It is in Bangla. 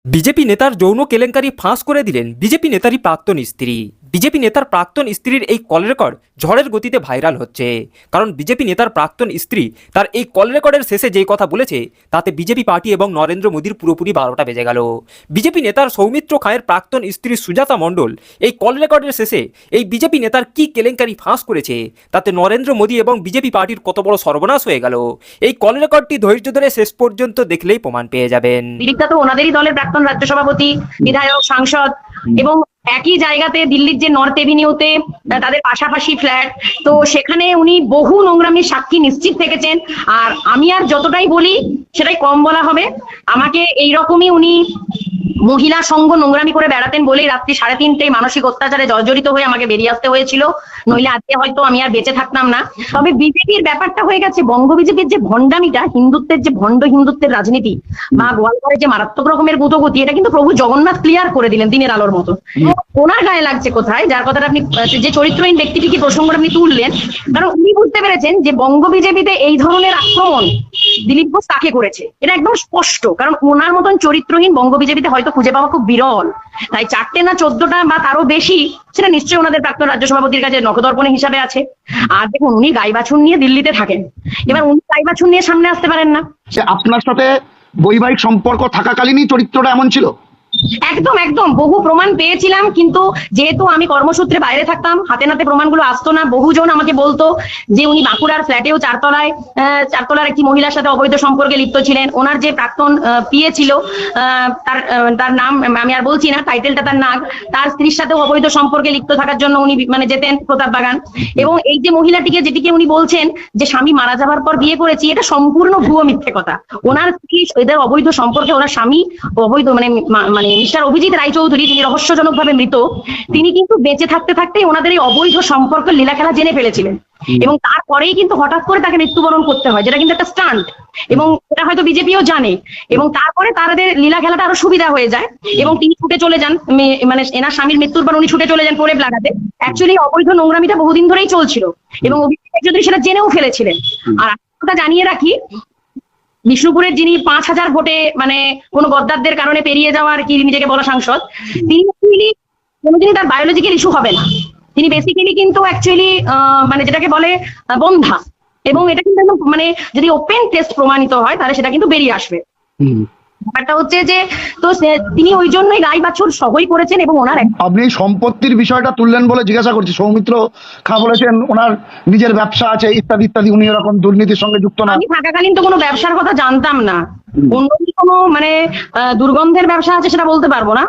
বিজেপি নেতার যৌন কেলেঙ্কারি ফাঁস করে দিলেন বিজেপি নেতারই প্রাক্তন স্ত্রী। বিজেপি নেতার প্রাক্তন স্ত্রীর এই কল রেকর্ড ঝড়ের গতিতে ভাইরাল হচ্ছে, কারণ বিজেপি নেতার প্রাক্তন স্ত্রী তার এই কল রেকর্ডের শেষে যেই কথা বলেছে তাতে বিজেপি পার্টি এবং নরেন্দ্র মোদীর পুরোপুরি 12টা বেজে গেল। বিজেপি নেতার সৌমিত্র খায়ের প্রাক্তন স্ত্রী সুজাতা মণ্ডল এই কল রেকর্ডের শেষে এই বিজেপি নেতার কি কেলেঙ্কারি ফাঁস করেছে তাতে নরেন্দ্র মোদী এবং বিজেপি পার্টির কত বড় সর্বনাশ হয়ে গেল, এই কল রেকর্ডটি ধৈর্য ধরে শেষ পর্যন্ত দেখলেই প্রমাণ পেয়ে যাবেন। দিলীপদা তো ওনাদেরই দলের প্রাক্তন রাজ্য সভাপতি, বিধায়ক, সাংসদ, এবং একই জায়গাতে দিল্লির যে নর্থ এভিনিউতে তাদের পাশাপাশি ফ্ল্যাট, তো সেখানে উনি বহু নোংরামির সাক্ষী নিশ্চিত থেকেছেন। আর আমি আর যতটাই বলি সেটাই কম বলা হবে। আমাকে এইরকমই উনি মহিলা সঙ্গ নোংরামি করে বেড়াতেন বলেই রাত্রি 3:30টায় মানসিক অত্যাচারে জর্জরিত হয়ে আমাকে বেরিয়ে আসতে হয়েছিল, নইলে আজকে হয়তো আমি আর বেঁচে থাকতাম না। তবে বিজেপির ব্যাপারটা হয়ে গেছে, বঙ্গ বিজেপির যে ভণ্ডামিটা, হিন্দুত্বের যে ভণ্ড হিন্দুত্বের রাজনীতি বা গোয়ালঘরের যে মারাত্মক রকমের গুতগতি, এটা কিন্তু প্রভু জগন্নাথ ক্লিয়ার করে দিলেন দিনের আলোর মতো। ওনার গায়ে লাগছে কোথায়, যার কথাটা আপনি যে চরিত্রহীন ব্যক্তিটিকে প্রসঙ্গটা আপনি তুললেন, কারণ উনি বুঝতে পেরেছেন যে বঙ্গ বিজেপিতে এই ধরনের আক্রমণ দিলীপ ঘোষ তাকে করেছে, এটা একদম স্পষ্ট। কারণ ওনার মতন চরিত্রহীন বঙ্গ বিজেপিতে হয়তো খুঁজে পাওয়া খুব বিরল। তাই 4টে না 14টা বা তারও বেশি, সেটা নিশ্চয়ই ওনাদের প্রাক্তন রাজ্য সভাপতির কাছে নখদর্পণে হিসাবে আছে। আর দেখুন, উনি গাই বাছুর নিয়ে দিল্লিতে থাকেন, এবার উনি গাই বাছুর নিয়ে সামনে আসতে পারেন না। আপনার সাথে বৈবাহিক সম্পর্ক থাকাকালীনই চরিত্রটা এমন ছিল? একদম একদম, বহু প্রমাণ পেয়েছিলাম, কিন্তু যেহেতু আমি কর্মসূত্রে বাইরে থাকতাম, হাতে নাতে প্রমাণগুলো আসতো না। বহুজন আমাকে বলতো যে উনি বাঁকুড়ার ফ্ল্যাটেও চারতলার একটি মহিলার সাথে অবৈধ সম্পর্কে লিপ্ত ছিলেন। ওনার যে প্রাক্তন পিএ ছিল, তার নাম আমি আর বলছি না, টাইটেলটা তার নাগ, তার স্ত্রীর সাথে অবৈধ সম্পর্কে লিপ্ত থাকার জন্য উনি যেতেন প্রতাপ বাগান। এবং এই যে মহিলাটিকে, যেটিকে উনি বলছেন যে স্বামী মারা যাবার পর বিয়ে করেছি, এটা সম্পূর্ণ ভুয়ো মিথ্যে কথা। ওনার স্ত্রী, এদের অবৈধ সম্পর্কে ওনার স্বামী অবৈধ মানে মিস্টার অভিজিৎ রায়চৌধুরী, যিনি রহস্যজনক ভাবে মৃত, তিনি কিন্তু বেঁচে থাকতে থাকতেই ওনাদের এই অবৈধ সম্পর্ক লীলা খেলা জেনে ফেলেছিলেন, এবং তারপরেই কিন্তু হঠাৎ করে তাকে মৃত্যুবরণ করতে হয়, যেটা কিন্তু একটা স্টান্ট, এবং এটা হয়তো বিজেপিও জানে। এবং তারপরে তাদের লীলা খেলাটা আরো সুবিধা হয়ে যায়, এবং তিনি ছুটে চলে যান, মানে এনার স্বামীর মৃত্যুর পর উনি ছুটে চলে যান প্রলেপ লাগাতে। অ্যাকচুয়ালি অবৈধ নোংরামিটা বহুদিন ধরেই চলছিল, এবং অভিজিৎ রায়চৌধুরী সেটা জেনেও ফেলেছিলেন। আর একটা জানিয়ে রাখি, বিষ্ণুপুরের যিনি 5,000 ভোটে মানে কোন গদ্দারদের কারণে পেরিয়ে যাওয়ার কি নিজেকে বলা সাংসদ, তিনি কোনোদিনই তার বায়োলজিক্যাল ইস্যু হবে না। তিনি বেসিক্যালি কিন্তু অ্যাকচুয়ালি মানে যেটাকে বলে বন্ধা, এবং এটা কিন্তু মানে যদি ওপেন টেস্ট প্রমাণিত হয় তাহলে সেটা কিন্তু বেরিয়ে আসবে। ব্যাপারটা হচ্ছে যে, তো তিনি ওই জন্যই গাই বাছুর সহই করেছেন। এবং ওনার আপনি সম্পত্তির বিষয়টা তুললেন বলে জিজ্ঞাসা করছি। সৌমিত্র খা বলেছেন ওনার নিজের ব্যবসা আছে ইত্যাদি ইত্যাদি, উনি এরকম দুর্নীতির সঙ্গে যুক্ত না। আমি থাকাকালীন তো কোনো ব্যবসার কথা জানতাম না, অন্য কোনো মানে দুর্গন্ধের ব্যবসা আছে সেটা বলতে পারবো না।